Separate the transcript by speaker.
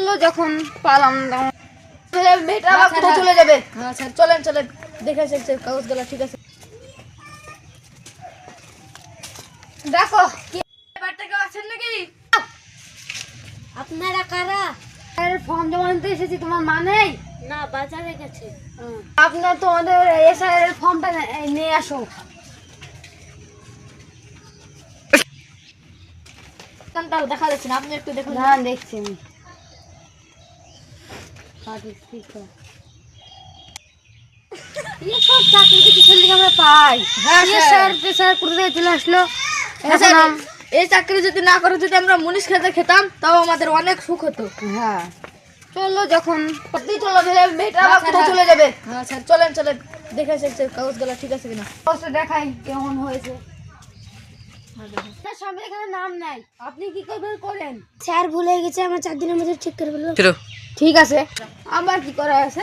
Speaker 1: চললো যখন পালাম মেয়েটা আবার কোথায় চলে যাবে।
Speaker 2: হ্যাঁ স্যার চলেন চলেন দেখে আসেন স্যার কাগজগুলো ঠিক আছে।
Speaker 1: দেখো কি ব্যাপারটা কেউ আছেন নাকি?
Speaker 2: আপনারা কারা?
Speaker 1: ফর্ম জমা নিতে এসেছি, তোমার মা নেই?
Speaker 2: না বাজারে গেছে।
Speaker 1: আপনার তোমাদের এসআইআর এর ফর্মটা নিয়ে আসো।
Speaker 2: তাও দেখা যাচ্ছে না, আপনি একটু দেখুন।
Speaker 1: না দেখছি আমি। এসব চাকরি কিসের লিগে আমরা পাই?
Speaker 2: হ্যাঁ
Speaker 1: স্যার প্রেসার কোথা থেকে চলে আসলো?
Speaker 2: হ্যাঁ স্যার, এই চাকরি যদি না করে যদি আমরা মুনিশ খেতে খেতাম তাও আমাদের অনেক সুখ হতো।
Speaker 1: হ্যাঁ চললো যখন চলো মেয়েটা আবার কোথায় চলে যাবে।
Speaker 2: হ্যাঁ স্যার চলেন চলেন দেখে আসেন স্যার কাগজগুলো ঠিক আছে কিনা।
Speaker 1: অবশ্য দেখাই কেমন হয়েছে। সামনে এখানে নাম নাই, আপনি কি করবেন করেন।
Speaker 2: স্যার ভুলে গেছে, আমার 4 দিনের মধ্যে ঠিক করে বলবো।
Speaker 1: ঠিক আছে, আবার কি করা আছে?